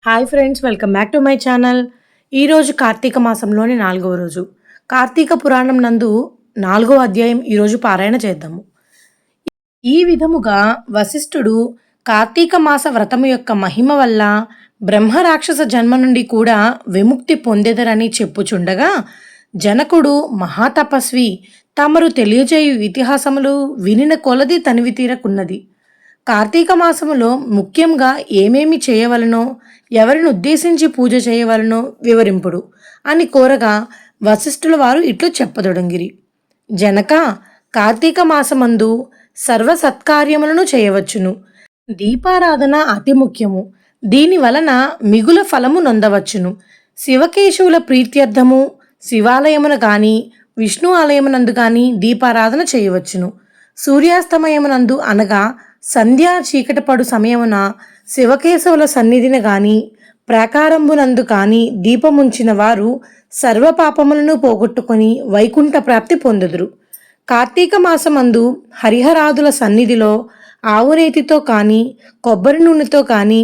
Hi friends, welcome back to my channel. ఈరోజు కార్తీక మాసంలోని 4వ రోజు. కార్తీక పురాణం నందు 4వ అధ్యాయం ఈరోజు పారాయణ చేద్దాము. ఈ విధముగా వశిష్ఠుడు కార్తీక మాస వ్రతము యొక్క మహిమ వల్ల బ్రహ్మరాక్షస జన్మ నుండి కూడా విముక్తి పొందెదరని చెప్పుచుండగా, జనకుడు మహాతపస్వి తమరు తెలియజేయు ఇతిహాసములు వినిన కొలది తనివి తీరకున్నది. కార్తీక మాసములో ముఖ్యంగా ఏమేమి చేయవలనో, ఎవరిని ఉద్దేశించి పూజ చేయవలనో వివరింపుడు అని కోరగా, వశిష్ఠుల వారు ఇట్లు చెప్పదొడంగిరి. జనక, కార్తీక మాసమందు సర్వ సత్కార్యములను చేయవచ్చును. దీపారాధన అతి ముఖ్యము. దీని వలన మిగుల ఫలము నొందవచ్చును. శివకేశవుల ప్రీత్యర్థము శివాలయమున గాని విష్ణు ఆలయమునందు గాని దీపారాధన చేయవచ్చును. సూర్యాస్తమయమునందు అనగా సంధ్యా చీకటపడు సమయమున శివకేశవుల సన్నిధిన గాని ప్రాకారంబునందు కాని దీపముంచిన వారు సర్వపాపములను పోగొట్టుకొని వైకుంఠ ప్రాప్తి పొందుదురు. కార్తీక మాసమందు హరిహరాదుల సన్నిధిలో ఆవునేతితో కానీ, కొబ్బరి నూనెతో కానీ,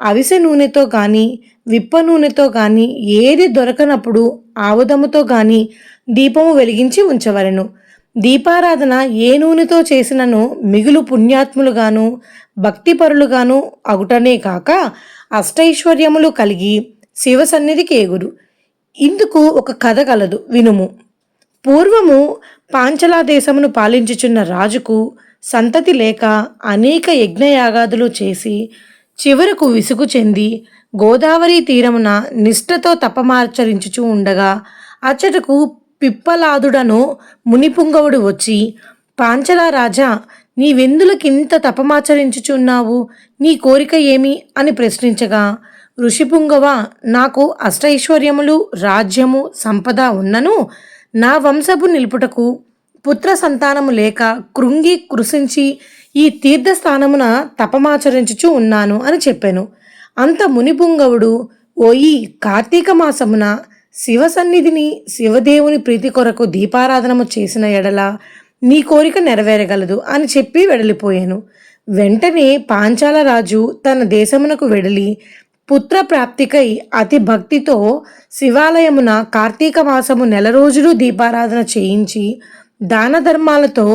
అవిసె నూనెతో కానీ, విప్ప నూనెతో కానీ ఏది దొరకనప్పుడు ఆవుదముతో కానీ దీపము వెలిగించి ఉంచవలెను. దీపారాధన ఏ నూనెతో చేసినను మిగులు పుణ్యాత్ములుగాను భక్తిపరులుగాను అగుటనే కాక అష్టైశ్వర్యములు కలిగి శివ సన్నిధికి ఏగురు. ఇందుకు ఒక కథ కలదు, వినుము. పూర్వము పాంచలా దేశమును పాలించుచున్న రాజుకు సంతతి లేక అనేక యజ్ఞయాగాదులు చేసి చివరకు విసుగు చెంది గోదావరి తీరమున నిష్ఠతో తపమాచరించుచూ ఉండగా అచ్చటకు పిప్పలాదుడను మునిపుంగవుడు వచ్చి, పాంచలా రాజా, నీవెందులకింత తపమాచరించుచున్నావు? నీ కోరిక ఏమి అని ప్రశ్నించగా, ఋషిపుంగవ, నాకు అష్టైశ్వర్యములు రాజ్యము సంపద ఉన్నను నా వంశపు నిలుపుటకు పుత్ర సంతానము లేక కృంగి కృషించి ఈ తీర్థస్థానమున తపమాచరించుచూ ఉన్నాను అని చెప్పాను. అంత మునిపుంగవుడు, ఓయి, కార్తీక మాసమున శివ సన్నిధిని శివదేవుని ప్రీతి కొరకు దీపారాధనము చేసిన ఎడల నీ కోరిక నెరవేరగలదు అని చెప్పి వెడలిపోయాను. వెంటనే పాంచాల రాజు తన దేశమునకు వెడలి పుత్ర ప్రాప్తికై అతి భక్తితో శివాలయమున కార్తీక మాసము 1 రోజులు దీపారాధన చేయించి దాన ధర్మాలతో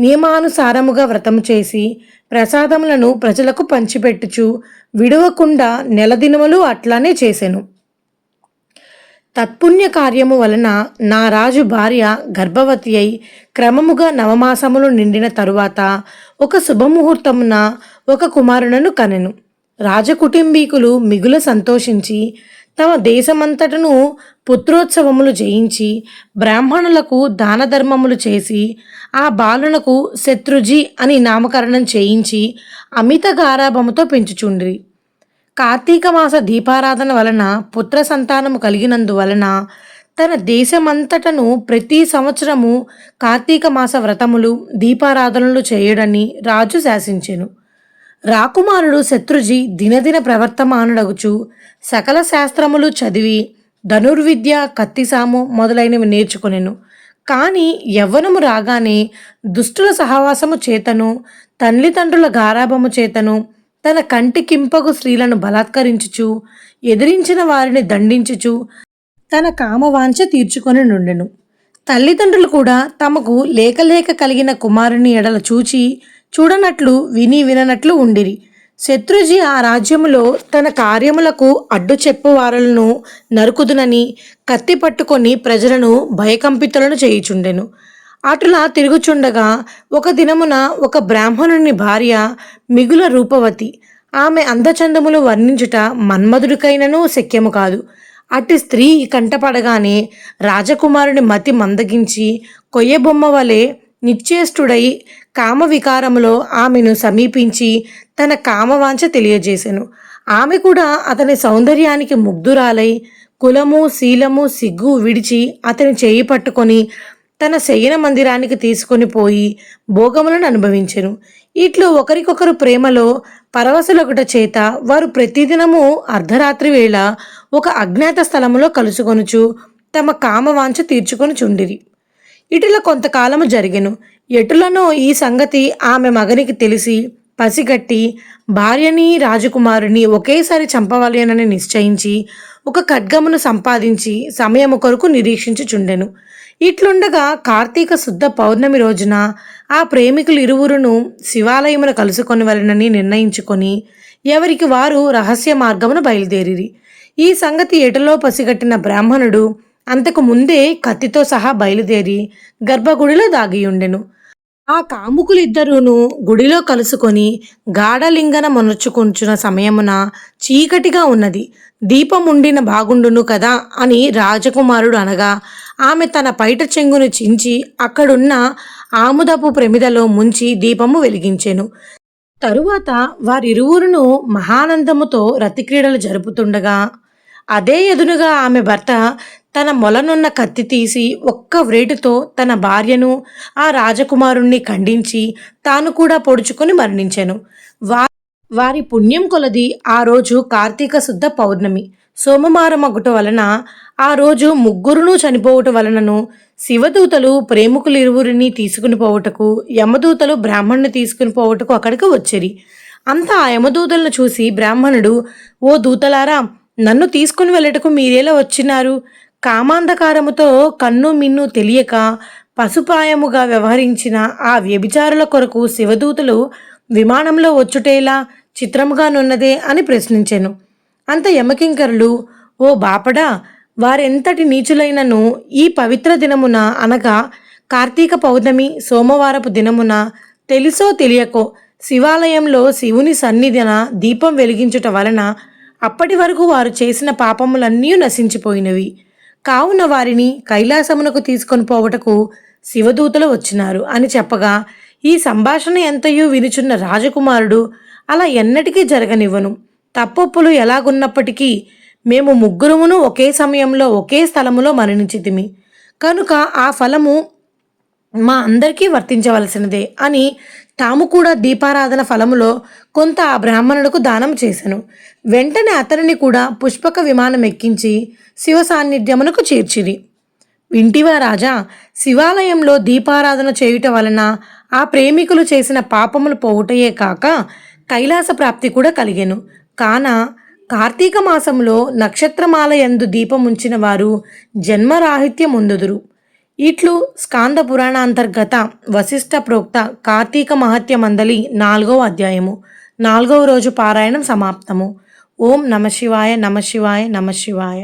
నియమానుసారముగా వ్రతము చేసి ప్రసాదములను ప్రజలకు పంచిపెట్టుచు విడవకుండా 1 దినములు అట్లానే చేసెను. తత్పుణ్య కార్యము వలన నా రాజు భార్య గర్భవతి అయి క్రమముగా 9 మాసములు నిండిన తరువాత ఒక శుభముహూర్తమున ఒక కుమారునను కనెను. రాజకుటుంబీకులు మిగుల సంతోషించి తమ దేశమంతటను పుత్రోత్సవములు చేయించి బ్రాహ్మణులకు దాన ధర్మములు చేసి ఆ బాలునకు శత్రుజీ అని నామకరణం చేయించి అమిత గారాభముతో పెంచుచుండ్రి. కార్తీక మాస దీపారాధన వలన పుత్ర సంతానము కలిగినందువలన తన దేశమంతటను ప్రతి సంవత్సరము కార్తీక మాస వ్రతములు దీపారాధనలు చేయడని రాజు శాసించెను. రాకుమారుడు శత్రుజీ దినదిన ప్రవర్తమానుడగుచు సకల శాస్త్రములు చదివి ధనుర్విద్య, కత్తిసాము మొదలైనవి నేర్చుకొనెను. కానీ యవ్వనము రాగానే దుష్టుల సహవాసము చేతను తల్లిదండ్రుల గారాభము చేతను తన కంటికింపగు స్త్రీలను బలాత్కరించుచు ఎదిరించిన వారిని దండించుచు తన కామవాంఛ తీర్చుకొని నుండెను. తల్లిదండ్రులు కూడా తమకు లేక కలిగిన కుమారుని ఎడల చూడనట్లు విననట్లు ఉండిరి. శత్రుజీ ఆ రాజ్యములో తన కార్యములకు అడ్డు చెప్పువారలను నరుకుదునని కత్తి పట్టుకొని ప్రజలను భయకంపితులను చేయుచుండెను. అటులా తిరుగుచుండగా ఒక దినమున ఒక బ్రాహ్మణుని భార్య మిగుల రూపవతి. ఆమె అందచందములు వర్ణించుట మన్మధుడికైనను శక్యము కాదు. అట్టి స్త్రీ కంటపడగానే రాజకుమారుని మతి మందగించి కొయ్యబొమ్మ వలె నిశ్చేష్టుడై కామ వికారములో ఆమెను సమీపించి తన కామవాంఛ తెలియజేసెను. ఆమె కూడా అతని సౌందర్యానికి ముగ్ధురాలై కులము శీలము సిగ్గు విడిచి అతని చేయి పట్టుకొని తన శయన మందిరానికి తీసుకొని పోయి భోగములను అనుభవించెను. ఇట్లు ఒకరికొకరు ప్రేమలో పరవశులొకట చేత వారు ప్రతిదినము అర్ధరాత్రి వేళ ఒక అజ్ఞాత స్థలములో కలుసుకొనుచు తమ కామవాంఛ తీర్చుకొని చుండిరి. ఇటుల కొంతకాలము జరిగెను. ఎటులనో ఈ సంగతి ఆమె మగనికి తెలిసి పసిగట్టి భార్యని రాజకుమారుని ఒకేసారి చంపవలెనని నిశ్చయించి ఒక ఖడ్గమును సంపాదించి సమయము కొరకు నిరీక్షించుచుండెను. ఇట్లుండగా కార్తీక శుద్ధ పౌర్ణమి రోజున ఆ ప్రేమికులు ఇరువురును శివాలయమును కలుసుకొని వలెనని నిర్ణయించుకొని ఎవరికి వారు రహస్య మార్గమున బయలుదేరిరి. ఈ సంగతి ఎటలో పసిగట్టిన బ్రాహ్మణుడు అంతకు ముందే కత్తితో సహా బయలుదేరి గర్భగుడిలో దాగియుండెను. ఆ కాముకులిద్దరూను గుడిలో కలుసుకొని గాఢలింగన మొనర్చుకుంటున్న సమయమున చీకటిగా ఉన్నది, దీపం ఉండిన బాగుండును కదా అని రాజకుమారుడు అనగా ఆమె తన పైట చెంగును చించి అక్కడున్న ఆముదపు ప్రమిదలో ముంచి దీపము వెలిగించెను. తరువాత వారిరువురును మహానందముతో రతిక్రీడలు జరుపుతుండగా అదే ఎదునుగా ఆమె భర్త తన మొలనున్న కత్తి తీసి ఒక్క వ్రేటుతో తన భార్యను ఆ రాజకుమారుణ్ణి ఖండించి తాను కూడా పొడుచుకొని మరణించెను. వారి పుణ్యం కొలది ఆ రోజు కార్తీక శుద్ధ పౌర్ణమి సోమవారం అగుట వలన ఆ రోజు ముగ్గురును చనిపోవుట వలనను శివదూతలు ప్రేమికులిరువురిని తీసుకుని పోవుటకు, యమదూతలు బ్రాహ్మణ్ణి తీసుకుని పోవుటకు అక్కడికి వచ్చిరి. అంతా ఆ యమదూతలను చూసి బ్రాహ్మణుడు, ఓ దూతలారా, నన్ను తీసుకుని వెళ్ళటకు మీరేలా వచ్చినారు? కామాంధకారముతో కన్ను మిన్ను తెలియక పశుప్రాయముగా వ్యవహరించిన ఆ వ్యభిచారుల కొరకు శివదూతలు విమానంలో వచ్చుటేలా చిత్రముగానున్నదే అని ప్రశ్నించెను. అంత యమకింకరులు, ఓ బాపడా, వారెంతటి నీచులైనను ఈ పవిత్ర దినమున అనగా కార్తీక పౌర్ణమి సోమవారపు దినమున తెలుసో తెలియకో శివాలయంలో శివుని సన్నిధిన దీపం వెలిగించుట వలన అప్పటి వరకు వారు చేసిన పాపములన్నీ నశించిపోయినవి. కావున వారిని కైలాసమునకు తీసుకొని పోవటకు శివదూతలు వచ్చినారు అని చెప్పగా ఈ సంభాషణ ఎంతయో వినుచున్న రాజకుమారుడు, అలా ఎన్నటికీ జరగనివ్వను. తప్పొప్పులు ఎలాగున్నప్పటికీ మేము ముగ్గురుమును ఒకే సమయంలో ఒకే స్థలములో మరణించితిమి కనుక ఆ ఫలము మా అందరికీ వర్తించవలసినదే అని తాము కూడా దీపారాధన ఫలములో కొంత ఆ బ్రాహ్మణులకు దానం చేసెను. వెంటనే అతనిని కూడా పుష్పక విమానం ఎక్కించి శివ సాన్నిధ్యమునకు చేర్చిరి. వింటివా రాజా, శివాలయంలో దీపారాధన చేయుట వలన ఆ ప్రేమికులు చేసిన పాపములు పోవుటయే కాక కైలాస ప్రాప్తి కూడా కలిగెను. కాన కార్తీక మాసంలో నక్షత్రమాల యందు దీపముంచిన వారు జన్మరాహిత్యముందుదురు. ఇట్లు స్కాంద పురాణాంతర్గత వశిష్ఠ ప్రోక్త కార్తీక మహత్య మందలి 4వ అధ్యాయము 4వ రోజు పారాయణం సమాప్తము. ఓం నమ శివాయ, నమ శివాయ, నమ శివాయ.